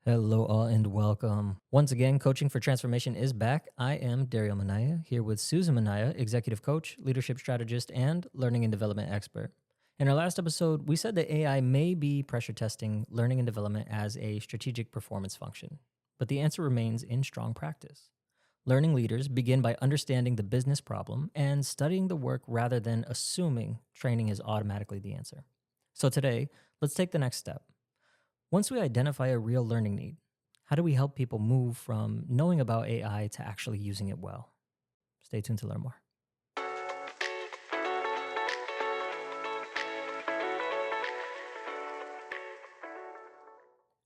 Hello, all, and welcome. Once again, Coaching for Transformation is back. I am Dario Minaya, here with Susan Minaya, Executive Coach, Leadership Strategist, and Learning and Development Expert. In our last episode, we said that AI may be pressure testing learning and development as a strategic performance function, but the answer remains in strong practice. Learning leaders begin by understanding the business problem and studying the work rather than assuming training is automatically the answer. So today, let's take the next step. Once we identify a real learning need, how do we help people move from knowing about AI to actually using it well? Stay tuned to learn more.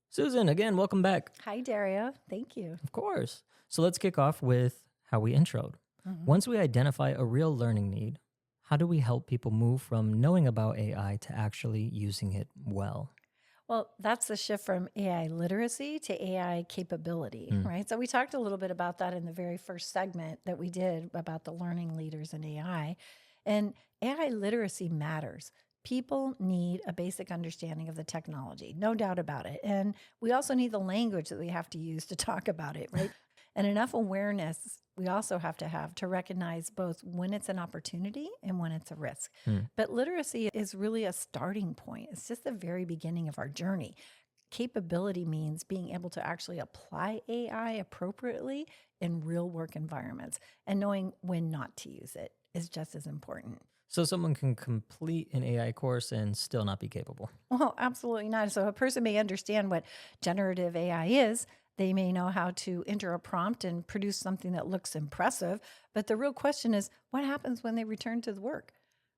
Susan, again, welcome back. Hi, Dario. Thank you. Of course. So let's kick off with how we introed. Once we identify a real learning need, how do we help people move from knowing about AI to actually using it well? Well, that's the shift from AI literacy to AI capability, right? So we talked a little bit about that in the very first segment that we did about the learning leaders in AI. And AI literacy matters. People need a basic understanding of the technology, no doubt about it. And we also need the language that we have to use to talk about it, right? And enough awareness we also have to recognize both when it's an opportunity and when it's a risk. But literacy is really a starting point. It's just the very beginning of our journey. Capability means being able to actually apply AI appropriately in real work environments, and knowing when not to use it is just as important. So someone can complete an AI course and still not be capable. Well, absolutely not. So a person may understand what generative AI is. They may know how to enter a prompt and produce something that looks impressive. But the real question is, what happens when they return to the work,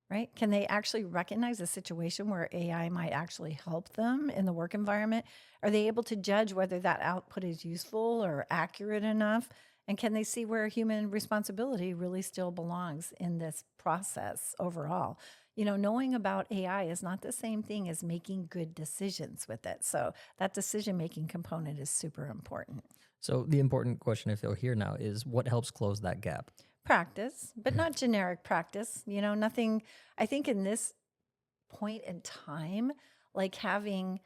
right? Can they actually recognize a situation where AI might actually help them in the work environment? Are they able to judge whether that output is useful or accurate enough? And can they see where human responsibility really still belongs in this process overall? You know, knowing about AI is not the same thing as making good decisions with it. So that decision-making component is super important. So the important question I feel here now is what helps close that gap? Practice, but not generic practice. You know, nothing, I think in this point in time, like having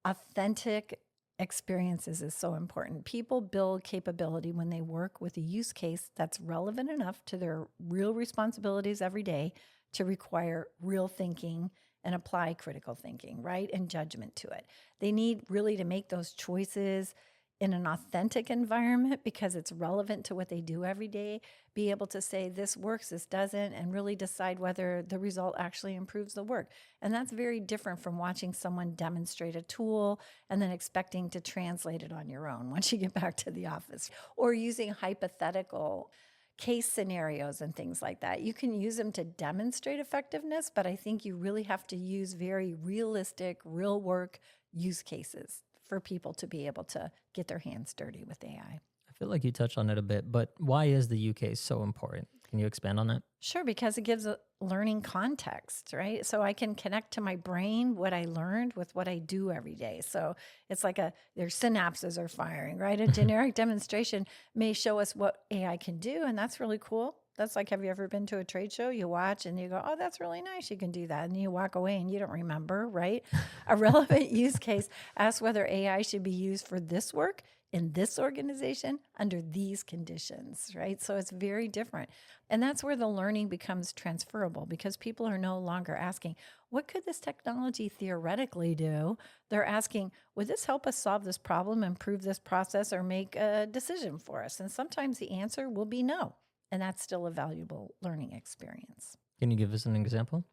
authentic experiences is so important. People build capability when they work with a use case that's relevant enough to their real responsibilities every day to require real thinking and apply critical thinking, right? And judgment to it. They need really to make those choices in an authentic environment because it's relevant to what they do every day, be able to say this works, this doesn't, and really decide whether the result actually improves the work. And that's very different from watching someone demonstrate a tool and then expecting to translate it on your own once you get back to the office, or using hypothetical case scenarios and things like that. You can use them to demonstrate effectiveness, but I think you really have to use very realistic, real work use cases for people to be able to get their hands dirty with AI. I feel like you touched on it a bit, but why is the UK so important? Can you expand on that? Sure, because it gives a learning context, right? So I can connect to my brain what I learned with what I do every day. So it's like their synapses are firing, right? A generic demonstration may show us what AI can do, and that's really cool. That's like, have you ever been to a trade show? You watch and you go, oh, that's really nice. You can do that. And you walk away and you don't remember, right? A relevant use case asks whether AI should be used for this work in this organization under these conditions, right? So it's very different. And that's where the learning becomes transferable because people are no longer asking, what could this technology theoretically do? They're asking, would this help us solve this problem, improve this process, or make a decision for us? And sometimes the answer will be no. And that's still a valuable learning experience. Can you give us an example?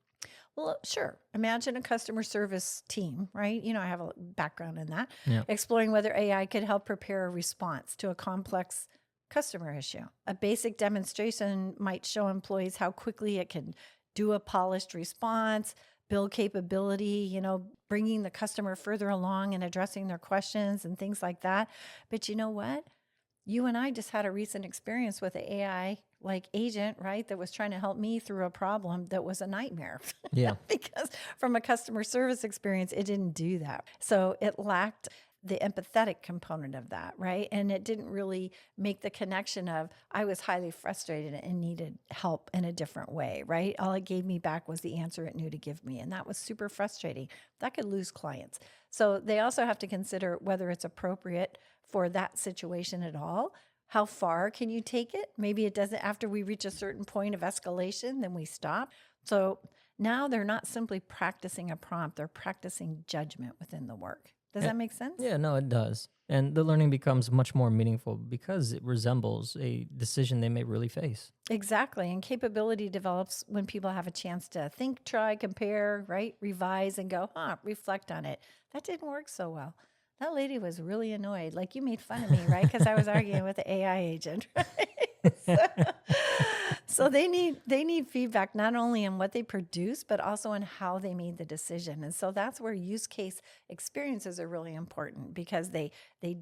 Well, sure. Imagine a customer service team, right? You know, I have a background in that, Yeah. exploring whether AI could help prepare a response to a complex customer issue. A basic demonstration might show employees how quickly it can do a polished response, build capability, you know, bringing the customer further along and addressing their questions and things like that. But you know what? You and I just had a recent experience with an AI like agent, right, that was trying to help me through a problem that was a nightmare. Yeah. Because from a customer service experience, it didn't do that. So it lacked the empathetic component of that, right? And it didn't really make the connection of I was highly frustrated and needed help in a different way, right? All it gave me back was the answer it knew to give me. And that was super frustrating. That could lose clients. So they also have to consider whether it's appropriate for that situation at all. How far can you take it? Maybe it doesn't, after we reach a certain point of escalation, then we stop. So now they're not simply practicing a prompt, they're practicing judgment within the work. Does that make sense? Yeah, no, it does. And the learning becomes much more meaningful because it resembles a decision they may really face. Exactly. And capability develops when people have a chance to think, try, compare, right? Revise and go, reflect on it. That didn't work so well. That lady was really annoyed. Like you made fun of me, right? Because I was arguing with the AI agent, right? So they need feedback not only on what they produce, but also on how they made the decision. And so that's where use case experiences are really important because they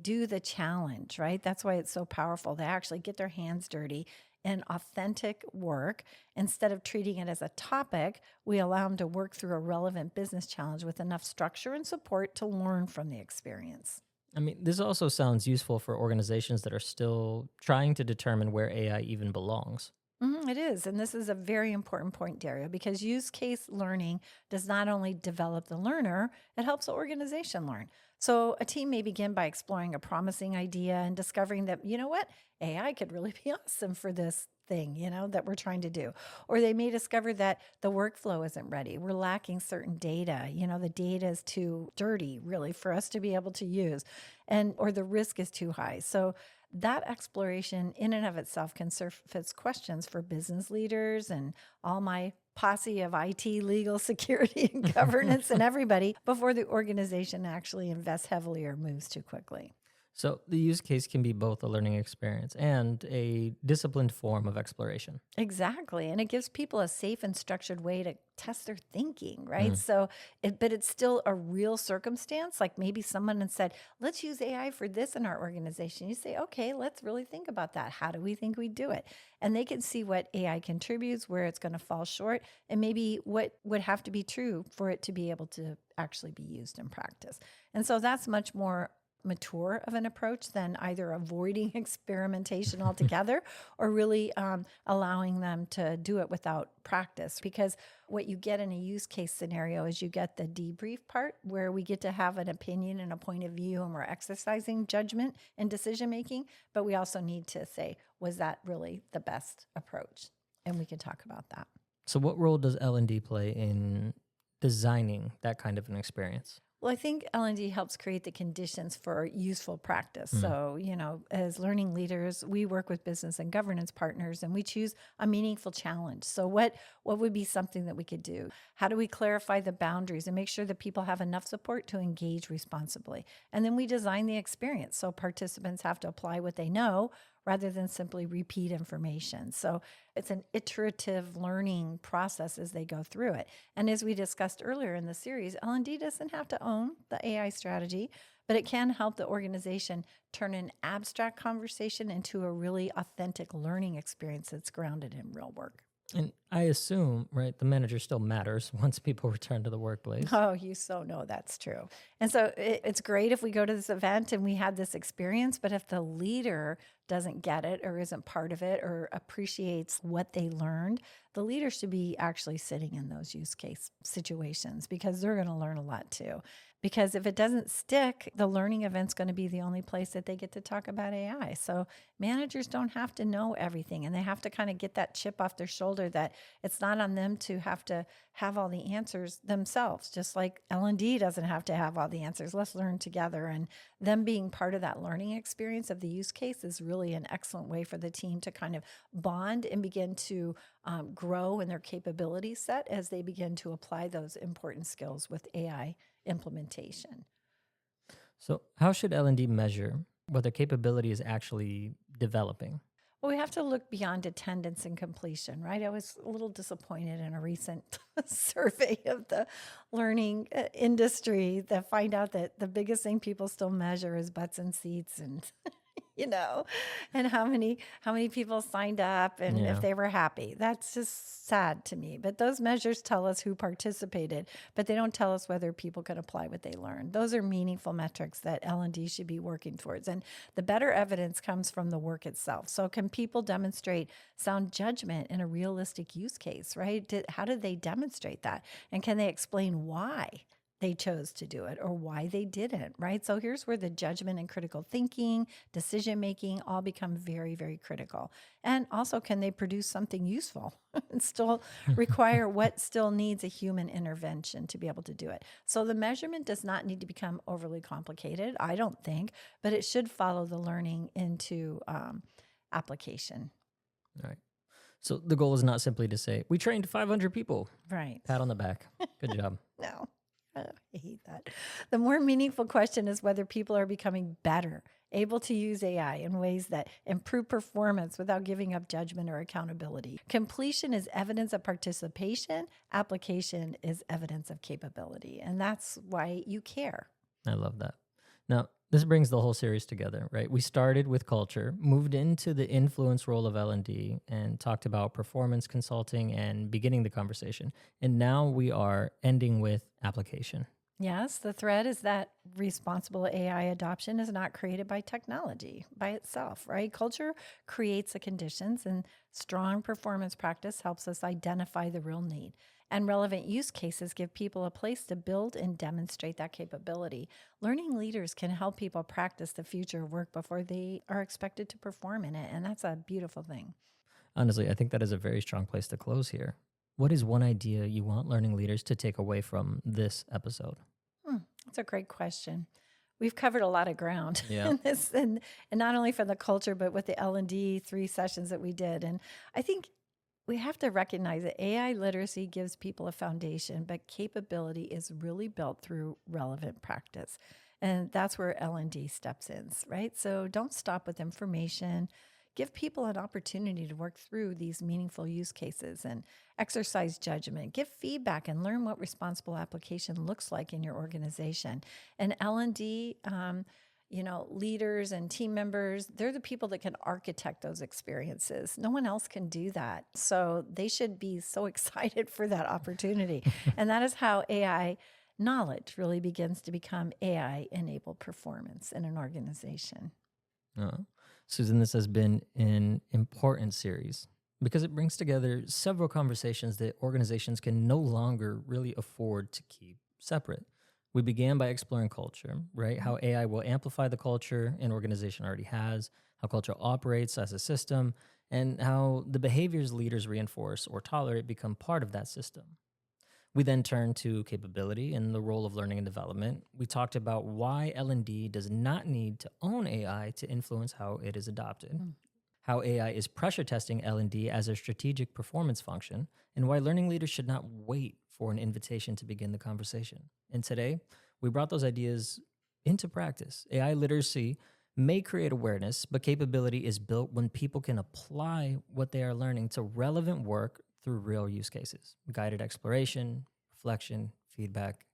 do the challenge, right? That's why it's so powerful. They actually get their hands dirty in authentic work. Instead of treating it as a topic, we allow them to work through a relevant business challenge with enough structure and support to learn from the experience. I mean, this also sounds useful for organizations that are still trying to determine where AI even belongs. It is. And this is a very important point, Dario, because use case learning does not only develop the learner, it helps the organization learn. So a team may begin by exploring a promising idea and discovering that, you know what, AI could really be awesome for this thing, that we're trying to do. Or they may discover that the workflow isn't ready. We're lacking certain data. The data is too dirty, really, for us to be able to use, or the risk is too high. So that exploration in and of itself can surface questions for business leaders and all my posse of IT, legal, security, and governance and everybody before the organization actually invests heavily or moves too quickly. So the use case can be both a learning experience and a disciplined form of exploration. Exactly. And it gives people a safe and structured way to test their thinking, right? But it's still a real circumstance. Like maybe someone had said, let's use AI for this in our organization. You say, okay, let's really think about that. How do we think we do it? And they can see what AI contributes, where it's going to fall short, and maybe what would have to be true for it to be able to actually be used in practice. And so that's much more mature of an approach than either avoiding experimentation altogether or really allowing them to do it without practice. Because what you get in a use case scenario is you get the debrief part where we get to have an opinion and a point of view and we're exercising judgment and decision making, but we also need to say, was that really the best approach? And we can talk about that. So what role does L&D play in designing that kind of an experience? Well, I think L&D helps create the conditions for useful practice. So, as learning leaders, we work with business and governance partners and we choose a meaningful challenge. So what would be something that we could do? How do we clarify the boundaries and make sure that people have enough support to engage responsibly? And then we design the experience so participants have to apply what they know rather than simply repeat information. So it's an iterative learning process as they go through it. And as we discussed earlier in the series, L&D doesn't have to own the AI strategy, but it can help the organization turn an abstract conversation into a really authentic learning experience that's grounded in real work. And I assume, right, the manager still matters once people return to the workplace. Oh, you so know that's true. And so it's great if we go to this event and we had this experience, but if the leader doesn't get it or isn't part of it or appreciates what they learned, the leader should be actually sitting in those use case situations because they're going to learn a lot too. Because if it doesn't stick, the learning event's going to be the only place that they get to talk about AI. So managers don't have to know everything and they have to kind of get that chip off their shoulder that it's not on them to have all the answers themselves, just like L&D doesn't have to have all the answers. Let's learn together. And them being part of that learning experience of the use case is really an excellent way for the team to kind of bond and begin to grow in their capability set as they begin to apply those important skills with AI implementation. So how should L&D measure whether capability is actually developing? Well, we have to look beyond attendance and completion, right? I was a little disappointed in a recent survey of the learning industry that find out that the biggest thing people still measure is butts and seats and and how many people signed up and if Yeah. they were happy. That's just sad to me. But those measures tell us who participated, but they don't tell us whether people can apply what they learned. Those are meaningful metrics that L&D should be working towards. And the better evidence comes from the work itself. So can people demonstrate sound judgment in a realistic use case, right? How did they demonstrate that? And can they explain why they chose to do it or why they didn't, right? So here's where the judgment and critical thinking, decision making all become very, very critical. And also, can they produce something useful and still require what still needs a human intervention to be able to do it? So the measurement does not need to become overly complicated, I don't think, but it should follow the learning into application. All right. So the goal is not simply to say, we trained 500 people. Right. Pat on the back. Good job. No. I hate that. The more meaningful question is whether people are becoming better, able to use AI in ways that improve performance without giving up judgment or accountability. Completion is evidence of participation. Application is evidence of capability. And that's why you care. I love that. Now, this brings the whole series together, right? We started with culture, moved into the influence role of L&D, and talked about performance consulting and beginning the conversation. And now we are ending with application. Yes, the thread is that responsible AI adoption is not created by technology by itself, right? Culture creates the conditions, and strong performance practice helps us identify the real need. And relevant use cases give people a place to build and demonstrate that capability. Learning leaders can help people practice the future of work before they are expected to perform in it. And that's a beautiful thing. Honestly, I think that is a very strong place to close here. What is one idea you want learning leaders to take away from this episode? That's a great question. We've covered a lot of ground Yeah. in this, and not only for the culture, but with the L&D 3 sessions that we did. And I think we have to recognize that AI literacy gives people a foundation, but capability is really built through relevant practice. And that's where L&D steps in, right? So don't stop with information. Give people an opportunity to work through these meaningful use cases and exercise judgment. Give feedback and learn what responsible application looks like in your organization. And L&D, leaders and team members, they're the people that can architect those experiences. No one else can do that. So they should be so excited for that opportunity. And that is how AI knowledge really begins to become AI-enabled performance in an organization. Susan, this has been an important series because it brings together several conversations that organizations can no longer really afford to keep separate. We began by exploring culture, right? How AI will amplify the culture an organization already has, how culture operates as a system, and how the behaviors leaders reinforce or tolerate become part of that system. We then turned to capability and the role of learning and development. We talked about why L&D does not need to own AI to influence how it is adopted, how AI is pressure testing L&D as a strategic performance function, and why learning leaders should not wait for an invitation to begin the conversation. And today, we brought those ideas into practice. AI literacy may create awareness, but capability is built when people can apply what they are learning to relevant work through real use cases, guided exploration, reflection, feedback,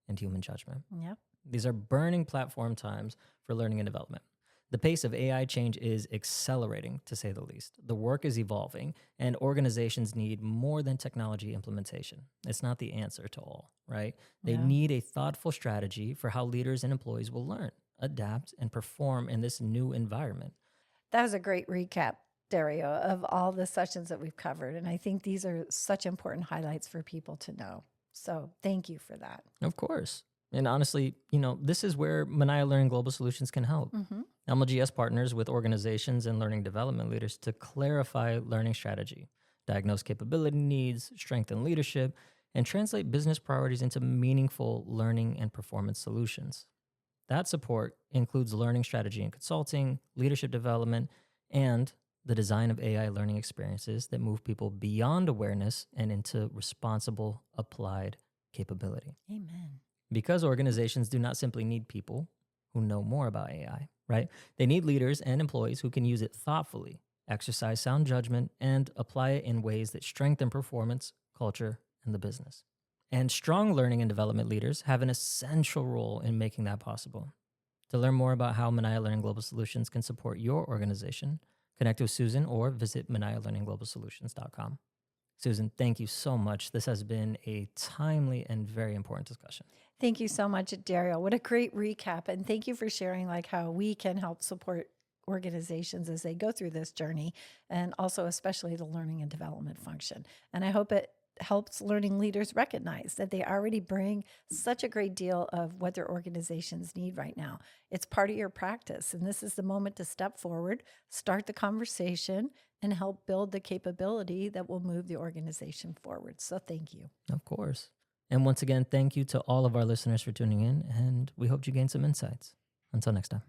and human judgment. Yep. These are burning platform times for learning and development. The pace of AI change is accelerating, to say the least. The work is evolving, and organizations need more than technology implementation. It's not the answer to all, right? They need a thoughtful strategy for how leaders and employees will learn, adapt, and perform in this new environment. That was a great recap, Dario, of all the sessions that we've covered. And I think these are such important highlights for people to know. So thank you for that. Of course. And honestly, this is where Minaya Learning Global Solutions can help. MLGS partners with organizations and learning development leaders to clarify learning strategy, diagnose capability needs, strengthen leadership, and translate business priorities into meaningful learning and performance solutions. That support includes learning strategy and consulting, leadership development, and the design of AI learning experiences that move people beyond awareness and into responsible, applied capability. Amen. Because organizations do not simply need people who know more about AI, right? They need leaders and employees who can use it thoughtfully, exercise sound judgment, and apply it in ways that strengthen performance, culture, and the business. And strong learning and development leaders have an essential role in making that possible. To learn more about how Minaya Learning Global Solutions can support your organization, connect with Susan or visit MinayaLearningGlobalSolutions.com. Susan, thank you so much. This has been a timely and very important discussion. Thank you so much, Dario. What a great recap. And thank you for sharing like how we can help support organizations as they go through this journey, and also especially the learning and development function. And I hope it helps learning leaders recognize that they already bring such a great deal of what their organizations need right now. It's part of your practice. And this is the moment to step forward, start the conversation, and help build the capability that will move the organization forward. So thank you. Of course. And once again, thank you to all of our listeners for tuning in, and we hope you gained some insights. Until next time.